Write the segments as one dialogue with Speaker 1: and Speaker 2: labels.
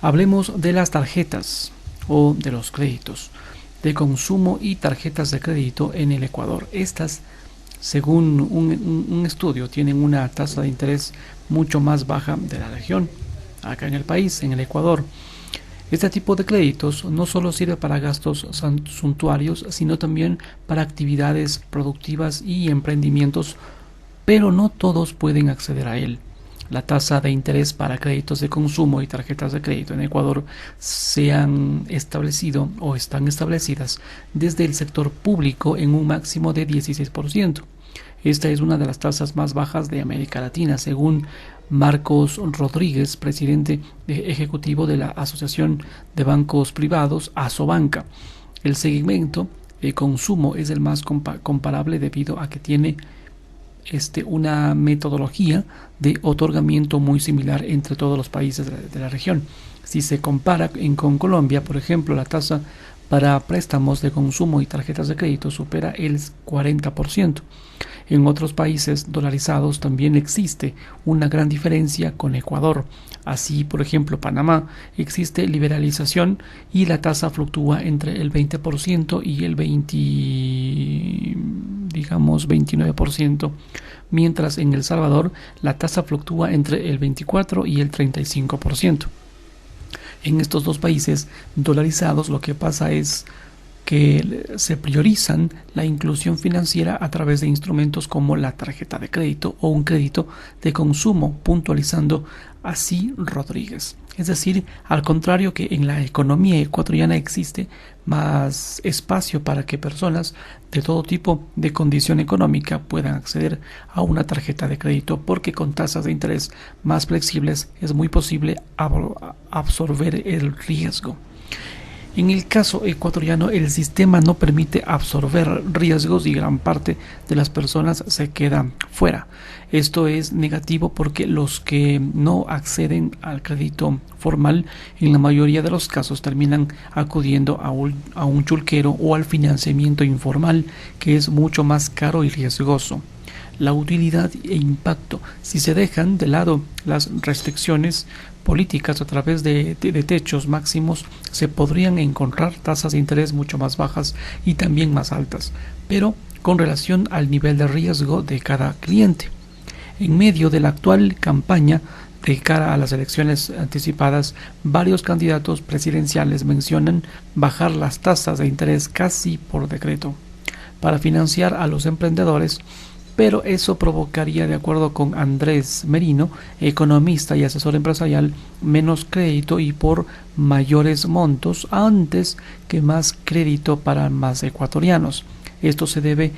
Speaker 1: Hablemos de las tarjetas o de los créditos de consumo y tarjetas de crédito en el Ecuador. Estas, según un estudio, tienen una tasa de interés mucho más baja de la región. Acá en el país, en el Ecuador, este tipo de créditos no solo sirve para gastos suntuarios, sino también para actividades productivas y emprendimientos, pero no todos pueden acceder a él. La tasa de interés para créditos de consumo y tarjetas de crédito en Ecuador se han establecido o están establecidas desde el sector público en un máximo de 16%. Esta es una de las tasas más bajas de América Latina, según Marcos Rodríguez, presidente ejecutivo de la Asociación de Bancos Privados, Asobanca. El segmento de consumo es el más comparable debido a que tiene una metodología de otorgamiento muy similar entre todos los países de la región. Si se compara con Colombia, por ejemplo, la tasa para préstamos de consumo y tarjetas de crédito supera el 40%. En otros países dolarizados también existe una gran diferencia con Ecuador. Así, por ejemplo, Panamá existe liberalización y la tasa fluctúa entre el 20% y el 29%, mientras en El Salvador la tasa fluctúa entre el 24 y el 35%. En estos dos países dolarizados lo que pasa es que se priorizan la inclusión financiera a través de instrumentos como la tarjeta de crédito o un crédito de consumo, puntualizando así Rodríguez. Es decir, al contrario que en la economía ecuatoriana existe más espacio para que personas de todo tipo de condición económica puedan acceder a una tarjeta de crédito, porque con tasas de interés más flexibles es muy posible absorber el riesgo. En el caso ecuatoriano, el sistema no permite absorber riesgos y gran parte de las personas se quedan fuera. Esto es negativo porque los que no acceden al crédito formal en la mayoría de los casos terminan acudiendo a un chulquero o al financiamiento informal, que es mucho más caro y riesgoso. La utilidad e impacto: si se dejan de lado las restricciones políticas a través de techos máximos, se podrían encontrar tasas de interés mucho más bajas y también más altas, pero con relación al nivel de riesgo de cada cliente. En medio de la actual campaña de cara a las elecciones anticipadas, varios candidatos presidenciales mencionan bajar las tasas de interés casi por decreto para financiar a los emprendedores, pero eso provocaría, de acuerdo con Andrés Merino, economista y asesor empresarial, menos crédito y por mayores montos antes que más crédito para más ecuatorianos. Esto se debe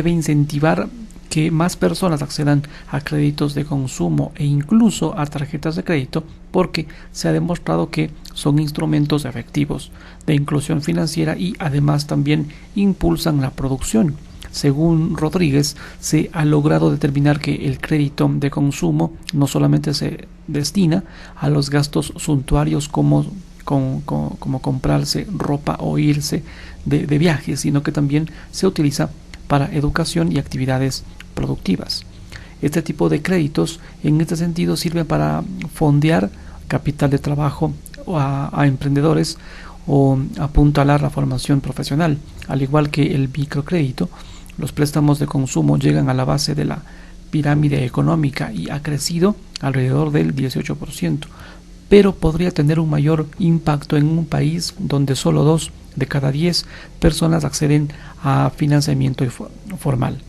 Speaker 1: incentivar que más personas accedan a créditos de consumo e incluso a tarjetas de crédito, porque se ha demostrado que son instrumentos efectivos de inclusión financiera y además también impulsan la producción. Según Rodríguez, se ha logrado determinar que el crédito de consumo no solamente se destina a los gastos suntuarios como comprarse ropa o irse de viaje, sino que también se utiliza para educación y actividades productivas. Este tipo de créditos, en este sentido, sirven para fondear capital de trabajo a emprendedores o apuntalar la formación profesional. Al igual que el microcrédito, los préstamos de consumo llegan a la base de la pirámide económica y ha crecido alrededor del 18%, pero podría tener un mayor impacto en un país donde solo 2 de cada 10 personas acceden a financiamiento formal.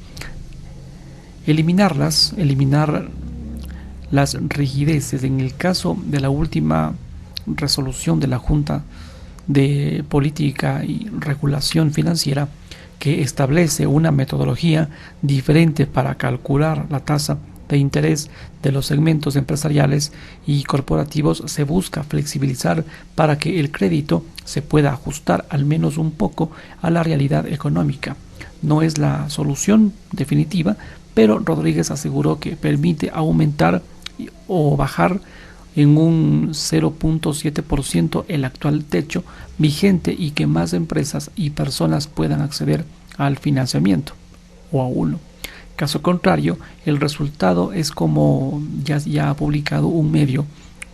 Speaker 1: Eliminar las rigideces. En el caso de la última resolución de la Junta de Política y Regulación Financiera, que establece una metodología diferente para calcular la tasa de interés de los segmentos empresariales y corporativos, se busca flexibilizar para que el crédito se pueda ajustar al menos un poco a la realidad económica. No es la solución definitiva, pero Rodríguez aseguró que permite aumentar o bajar en un 0.7% el actual techo vigente y que más empresas y personas puedan acceder al financiamiento o a uno. Caso contrario, el resultado es, como ya ha publicado un medio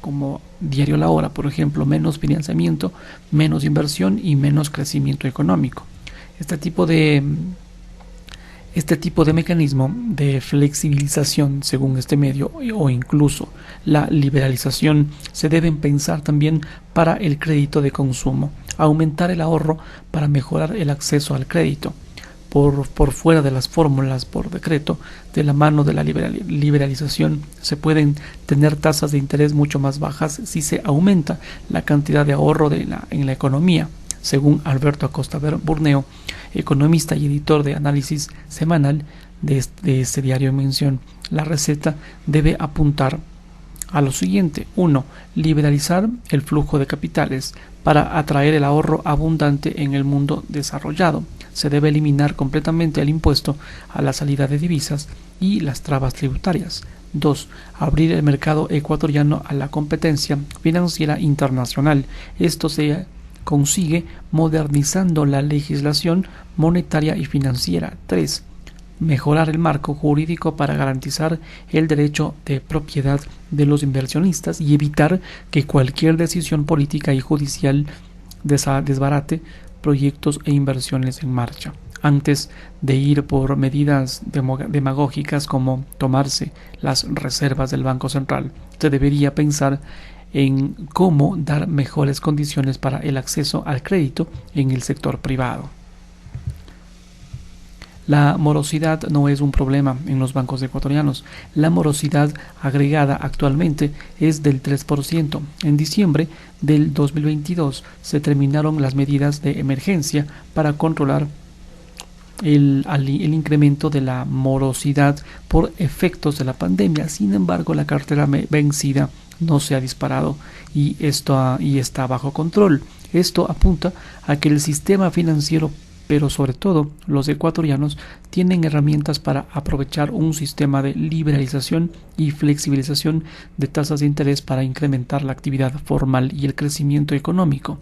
Speaker 1: como Diario La Hora, por ejemplo, menos financiamiento, menos inversión y menos crecimiento económico. Este tipo de mecanismo de flexibilización, según este medio, o incluso la liberalización, se deben pensar también para el crédito de consumo, aumentar el ahorro para mejorar el acceso al crédito. Por fuera de las fórmulas por decreto, de la mano de la liberalización, se pueden tener tasas de interés mucho más bajas si se aumenta la cantidad de ahorro en la economía. Según Alberto Acosta Burneo, economista y editor de análisis semanal de este diario en mención, la receta debe apuntar a lo siguiente: 1. Liberalizar el flujo de capitales para atraer el ahorro abundante en el mundo desarrollado. Se debe eliminar completamente el impuesto a la salida de divisas y las trabas tributarias. 2. Abrir el mercado ecuatoriano a la competencia financiera internacional. Esto se consigue modernizando la legislación monetaria y financiera. 3. Mejorar el marco jurídico para garantizar el derecho de propiedad de los inversionistas y evitar que cualquier decisión política y judicial desbarate proyectos e inversiones en marcha. Antes de ir por medidas demagógicas como tomarse las reservas del Banco Central, se debería pensar en cómo dar mejores condiciones para el acceso al crédito en el sector privado. La morosidad no es un problema en los bancos ecuatorianos. La morosidad agregada actualmente es del 3%. En diciembre del 2022 se terminaron las medidas de emergencia para controlar el incremento de la morosidad por efectos de la pandemia. Sin embargo, la cartera vencida no se ha disparado y está bajo control. Esto apunta a que el sistema financiero, pero sobre todo los ecuatorianos, tienen herramientas para aprovechar un sistema de liberalización y flexibilización de tasas de interés para incrementar la actividad formal y el crecimiento económico.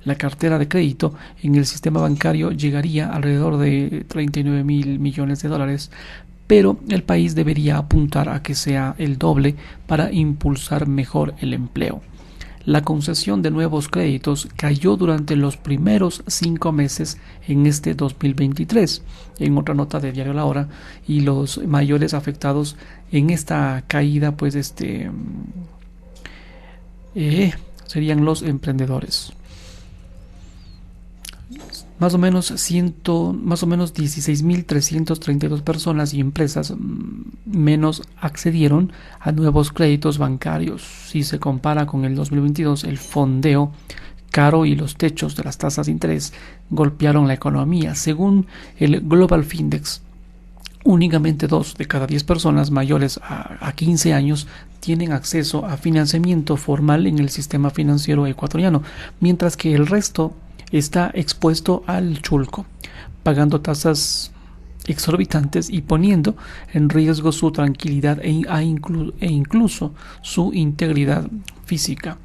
Speaker 1: La cartera de crédito en el sistema bancario llegaría alrededor de 39.000 millones de dólares, pero el país debería apuntar a que sea el doble para impulsar mejor el empleo. La concesión de nuevos créditos cayó durante los primeros 5 meses en este 2023. En otra nota de Diario La Hora, y los mayores afectados en esta caída serían los emprendedores. Más o menos 16.332 personas y empresas menos accedieron a nuevos créditos bancarios. Si se compara con el 2022, el fondeo caro y los techos de las tasas de interés golpearon la economía. Según el Global Findex, únicamente 2 de cada 10 personas mayores a 15 años tienen acceso a financiamiento formal en el sistema financiero ecuatoriano, mientras que el resto está expuesto al chulco, pagando tasas exorbitantes y poniendo en riesgo su tranquilidad e incluso su integridad física.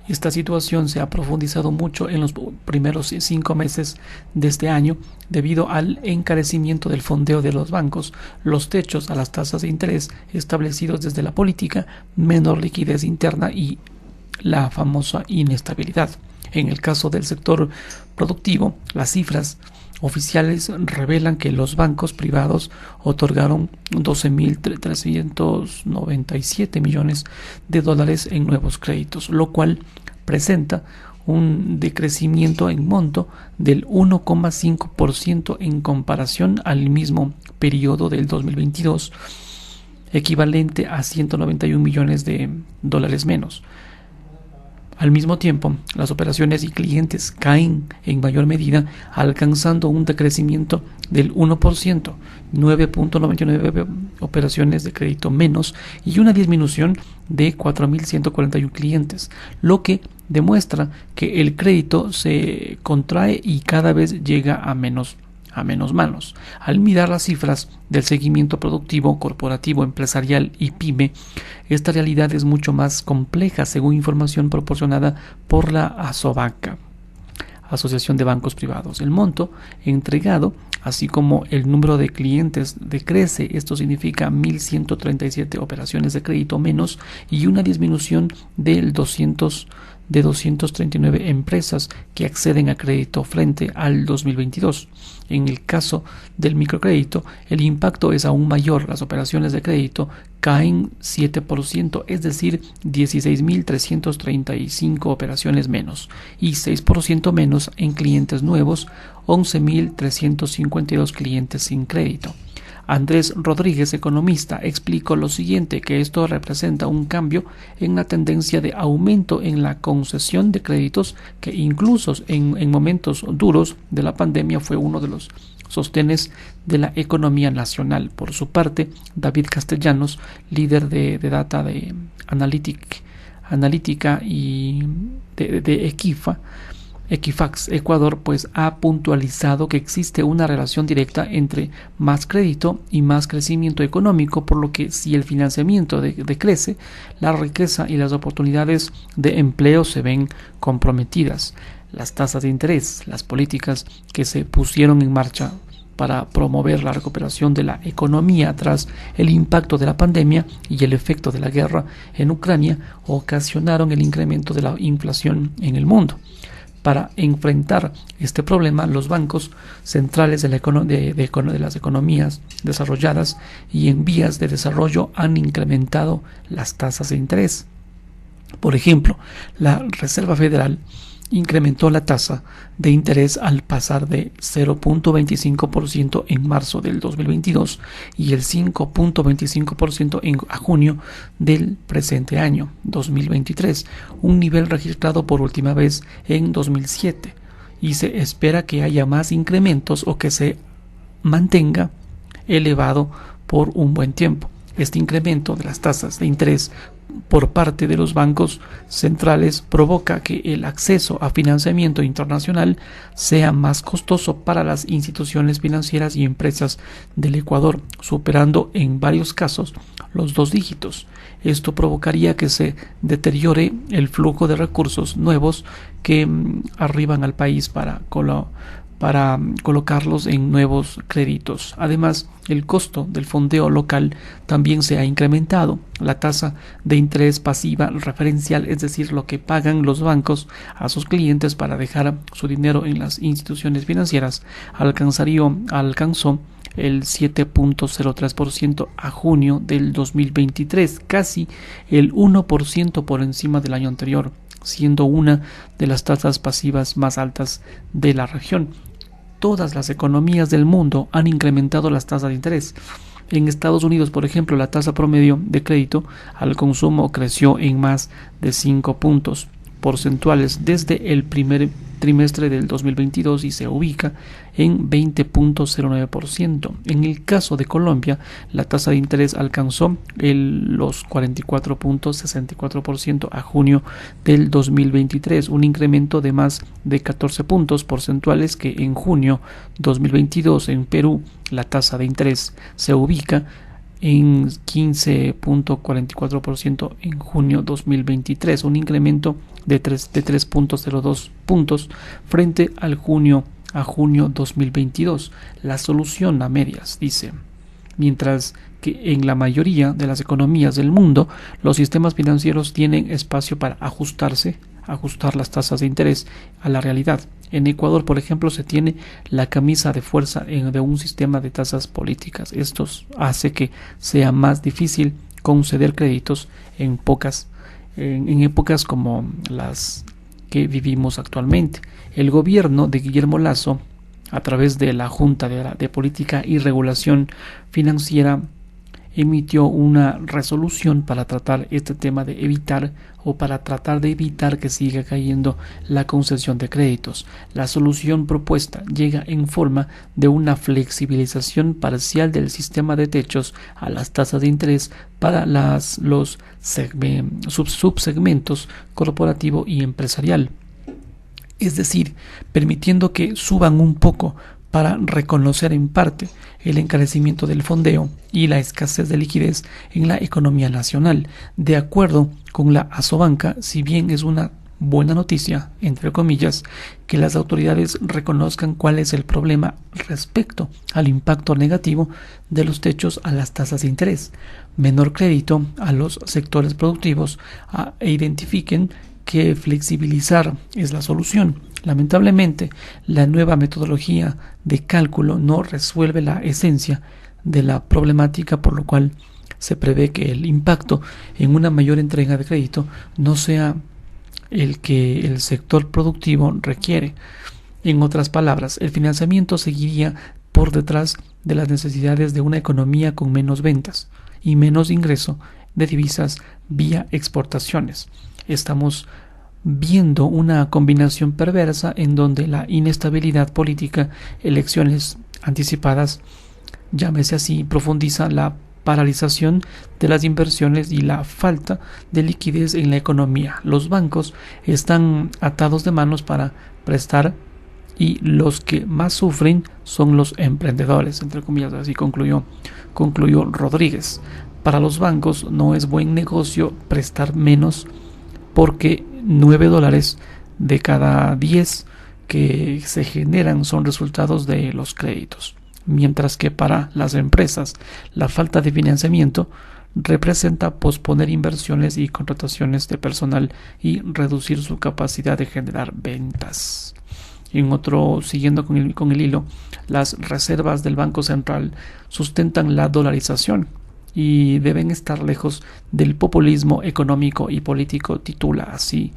Speaker 1: Esta situación se ha profundizado mucho en los primeros 5 meses de este año debido al encarecimiento del fondeo de los bancos, los techos a las tasas de interés establecidos desde la política, menor liquidez interna y la famosa inestabilidad. En el caso del sector productivo, las cifras oficiales revelan que los bancos privados otorgaron 12.397 millones de dólares en nuevos créditos, lo cual presenta un decrecimiento en monto del 1,5% en comparación al mismo periodo del 2022, equivalente a 191 millones de dólares menos. Al mismo tiempo, las operaciones y clientes caen en mayor medida, alcanzando un decrecimiento del 1%, 9.99 operaciones de crédito menos y una disminución de 4.141 clientes, lo que demuestra que el crédito se contrae y cada vez llega a menos manos. Al mirar las cifras del seguimiento productivo, corporativo, empresarial y PYME, esta realidad es mucho más compleja según información proporcionada por la ASOBANCA, Asociación de Bancos Privados. El monto entregado así como el número de clientes decrece. Esto significa 1.137 operaciones de crédito menos y una disminución de 239 empresas que acceden a crédito frente al 2022. En el caso del microcrédito, el impacto es aún mayor. Las operaciones de crédito caen 7%, es decir, 16.335 operaciones menos, y 6% menos en clientes nuevos, 11.352 clientes sin crédito. Andrés Rodríguez, economista, explicó lo siguiente, que esto representa un cambio en la tendencia de aumento en la concesión de créditos, que incluso en momentos duros de la pandemia fue uno de los sostenes de la economía nacional. Por su parte, David Castellanos, líder de data de analítica y de Equifax Ecuador, pues ha puntualizado que existe una relación directa entre más crédito y más crecimiento económico, por lo que si el financiamiento decrece, la riqueza y las oportunidades de empleo se ven comprometidas. Las tasas de interés, las políticas que se pusieron en marcha para promover la recuperación de la economía tras el impacto de la pandemia y el efecto de la guerra en Ucrania, ocasionaron el incremento de la inflación en el mundo. Para enfrentar este problema, los bancos centrales de las economías desarrolladas y en vías de desarrollo han incrementado las tasas de interés. Por ejemplo, la Reserva Federal incrementó la tasa de interés al pasar de 0.25% en marzo del 2022 y el 5.25% a junio del presente año, 2023, un nivel registrado por última vez en 2007, y se espera que haya más incrementos o que se mantenga elevado por un buen tiempo. Este incremento de las tasas de interés por parte de los bancos centrales provoca que el acceso a financiamiento internacional sea más costoso para las instituciones financieras y empresas del Ecuador, superando en varios casos los 2 dígitos. Esto provocaría que se deteriore el flujo de recursos nuevos que arriban al país para colocarlos en nuevos créditos. Además, el costo del fondeo local también se ha incrementado. La tasa de interés pasiva referencial, es decir, lo que pagan los bancos a sus clientes para dejar su dinero en las instituciones financieras, alcanzó el 7.03% a junio del 2023, casi el 1% por encima del año anterior, siendo una de las tasas pasivas más altas de la región. Todas las economías del mundo han incrementado las tasas de interés. En Estados Unidos, por ejemplo, la tasa promedio de crédito al consumo creció en más de 5 puntos porcentuales desde el primer trimestre del 2022 y se ubica en 20.09%. En el caso de Colombia, la tasa de interés alcanzó los 44.64% a junio del 2023, un incremento de más de 14 puntos porcentuales que en junio 2022. En Perú, la tasa de interés se ubica en 15.44% en junio 2023, un incremento de 3.02 puntos frente a junio 2022. La solución a medias, dice. Mientras que en la mayoría de las economías del mundo, los sistemas financieros tienen espacio para ajustar las tasas de interés a la realidad. En Ecuador, por ejemplo, se tiene la camisa de fuerza de un sistema de tasas políticas. Esto hace que sea más difícil conceder créditos en épocas como las que vivimos actualmente. El gobierno de Guillermo Lasso, a través de la Junta de Política y Regulación Financiera, emitió una resolución para tratar este tema para tratar de evitar que siga cayendo la concesión de créditos. La solución propuesta llega en forma de una flexibilización parcial del sistema de techos a las tasas de interés para los subsegmentos corporativo y empresarial, es decir, permitiendo que suban un poco para reconocer en parte el encarecimiento del fondeo y la escasez de liquidez en la economía nacional. De acuerdo con la Asobanca, si bien es una buena noticia, entre comillas, que las autoridades reconozcan cuál es el problema respecto al impacto negativo de los techos a las tasas de interés, menor crédito a los sectores productivos e identifiquen que flexibilizar es la solución. Lamentablemente, la nueva metodología de cálculo no resuelve la esencia de la problemática, por lo cual se prevé que el impacto en una mayor entrega de crédito no sea el que el sector productivo requiere. En otras palabras, el financiamiento seguiría por detrás de las necesidades de una economía con menos ventas y menos ingreso de divisas vía exportaciones. Estamos viendo una combinación perversa en donde la inestabilidad política, elecciones anticipadas, llámese así, profundiza la paralización de las inversiones y la falta de liquidez en la economía. Los bancos están atados de manos para prestar y los que más sufren son los emprendedores, entre comillas, así concluyó Rodríguez. Para los bancos no es buen negocio prestar menos porque $9 de cada 10 que se generan son resultados de los créditos, mientras que para las empresas la falta de financiamiento representa posponer inversiones y contrataciones de personal y reducir su capacidad de generar ventas. Siguiendo con el hilo, las reservas del Banco Central sustentan la dolarización y deben estar lejos del populismo económico y político, titula así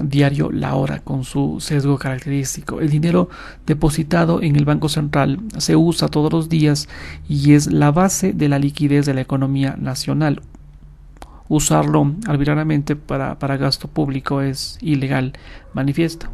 Speaker 1: Diario La Hora con su sesgo característico. El dinero depositado en el Banco Central se usa todos los días y es la base de la liquidez de la economía nacional. Usarlo arbitrariamente para gasto público es ilegal, manifiesta.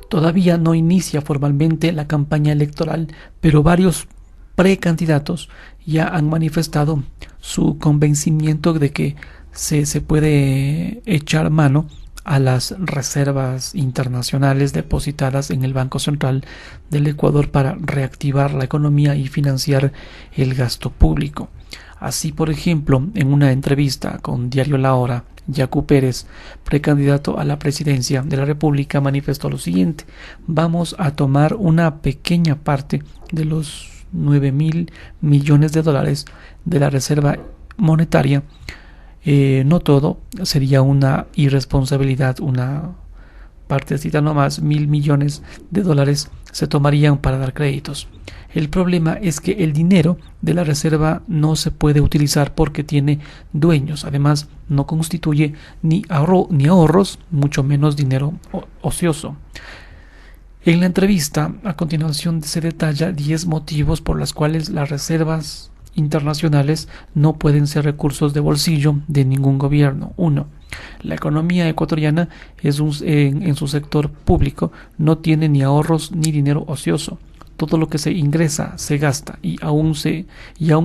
Speaker 1: Todavía no inicia formalmente la campaña electoral, pero varios precandidatos ya han manifestado su convencimiento de que se puede echar mano a las reservas internacionales depositadas en el Banco Central del Ecuador para reactivar la economía y financiar el gasto público. Así, por ejemplo, en una entrevista con Diario La Hora, Yacu Pérez, precandidato a la presidencia de la República, manifestó lo siguiente: vamos a tomar una pequeña parte de los $9.000 millones de la reserva monetaria. No todo, sería una irresponsabilidad, una partecita nomás, $1.000 millones se tomarían para dar créditos. El problema es que el dinero de la reserva no se puede utilizar porque tiene dueños. Además, no constituye ni ahorros, mucho menos dinero ocioso. En la entrevista, a continuación, se detalla 10 motivos por los cuales las reservas internacionales no pueden ser recursos de bolsillo de ningún gobierno. 1. La economía ecuatoriana en su sector público no tiene ni ahorros ni dinero ocioso. Todo lo que se ingresa se gasta y aún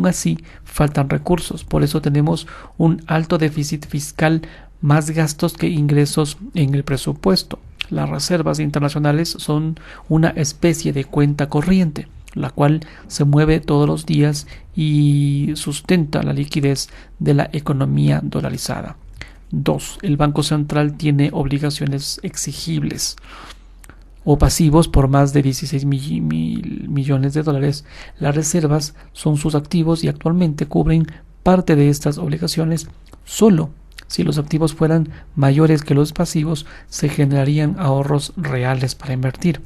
Speaker 1: así faltan recursos. Por eso tenemos un alto déficit fiscal, más gastos que ingresos en el presupuesto. Las reservas internacionales son una especie de cuenta corriente, la cual se mueve todos los días y sustenta la liquidez de la economía dolarizada. 2. El Banco Central tiene obligaciones exigibles o pasivos por más de $16.000 millones. Las reservas son sus activos y actualmente cubren parte de estas obligaciones. Solo si los activos fueran mayores que los pasivos, se generarían ahorros reales para invertir.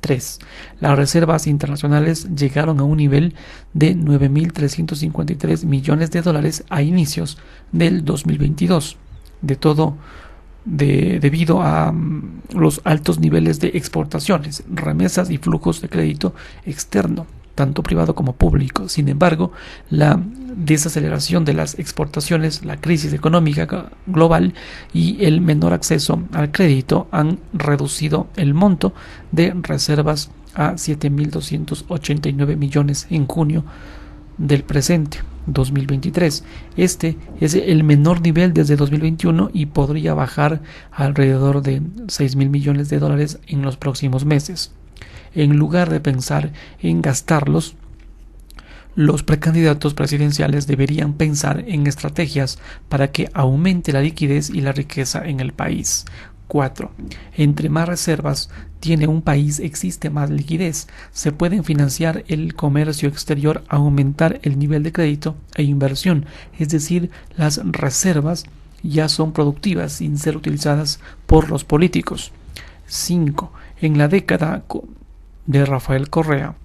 Speaker 1: 3. Las reservas internacionales llegaron a un nivel de $9.353 millones a inicios del 2022. Debido a los altos niveles de exportaciones, remesas y flujos de crédito externo, tanto privado como público. Sin embargo, la desaceleración de las exportaciones, la crisis económica global y el menor acceso al crédito han reducido el monto de reservas a $7.289 millones en junio del presente 2023. Este es el menor nivel desde 2021 y podría bajar a alrededor de $6.000 millones en los próximos meses. En lugar de pensar en gastarlos, Los precandidatos presidenciales deberían pensar en estrategias para que aumente la liquidez y la riqueza en el país. 4. Entre más reservas tiene un país, existe más liquidez. Se pueden financiar el comercio exterior, aumentar el nivel de crédito e inversión, es decir, las reservas ya son productivas sin ser utilizadas por los políticos. 5. En la década de Rafael Correa,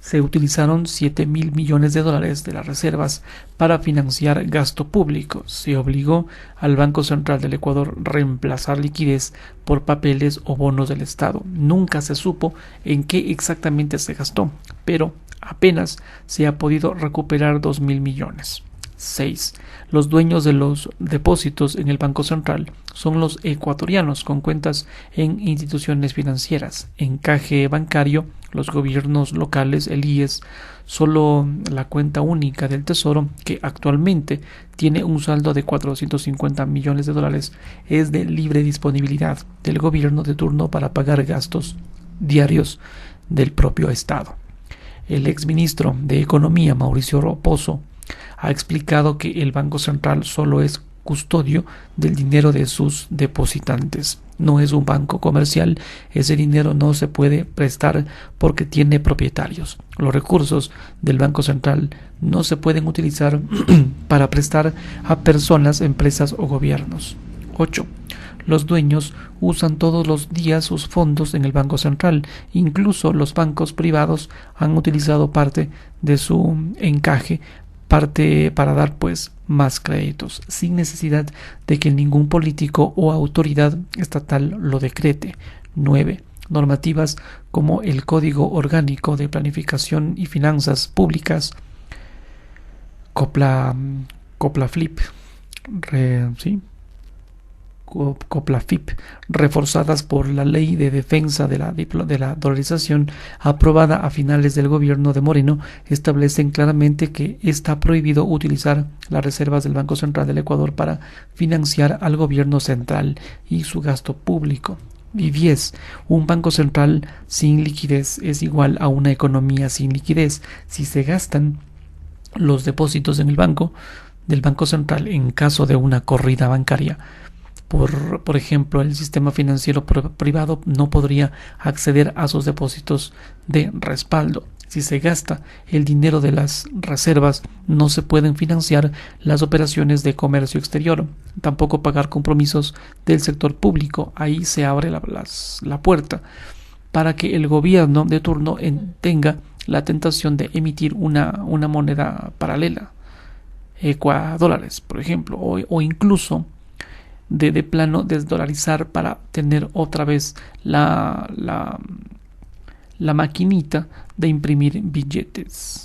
Speaker 1: se utilizaron 7.000 millones de dólares de las reservas para financiar gasto público. Se obligó al Banco Central del Ecuador a reemplazar liquidez por papeles o bonos del Estado. Nunca se supo en qué exactamente se gastó, pero apenas se ha podido recuperar 2.000 millones. 6. Los dueños de los depósitos en el Banco Central son los ecuatorianos con cuentas en instituciones financieras. Encaje bancario, los gobiernos locales, el IES, solo la cuenta única del Tesoro, que actualmente tiene un saldo de 450 millones de dólares, es de libre disponibilidad del gobierno de turno para pagar gastos diarios del propio Estado. El exministro de Economía, Mauricio Roposo, ha explicado que el Banco Central solo es custodio del dinero de sus depositantes. No es un banco comercial, ese dinero no se puede prestar porque tiene propietarios. Los recursos del Banco Central no se pueden utilizar para prestar a personas, empresas o gobiernos. 8. Los dueños usan todos los días sus fondos en el Banco Central. Incluso los bancos privados han utilizado parte de su encaje para dar más créditos, sin necesidad de que ningún político o autoridad estatal lo decrete. 9. Normativas como el Código Orgánico de Planificación y Finanzas Públicas, COPLAFIP, reforzadas por la Ley de Defensa de la Dolarización aprobada a finales del gobierno de Moreno, establecen claramente que está prohibido utilizar las reservas del Banco Central del Ecuador para financiar al gobierno central y su gasto público. Y 10. Un banco central sin liquidez es igual a una economía sin liquidez. Si se gastan los depósitos en el del Banco Central en caso de una corrida bancaria, por ejemplo, el sistema financiero privado no podría acceder a sus depósitos de respaldo. Si se gasta el dinero de las reservas, no se pueden financiar las operaciones de comercio exterior, tampoco pagar compromisos del sector público. Ahí se abre la puerta para que el gobierno de turno tenga la tentación de emitir una moneda paralela, ecuadólares, por ejemplo, o incluso de plano desdolarizar para tener otra vez la maquinita de imprimir billetes.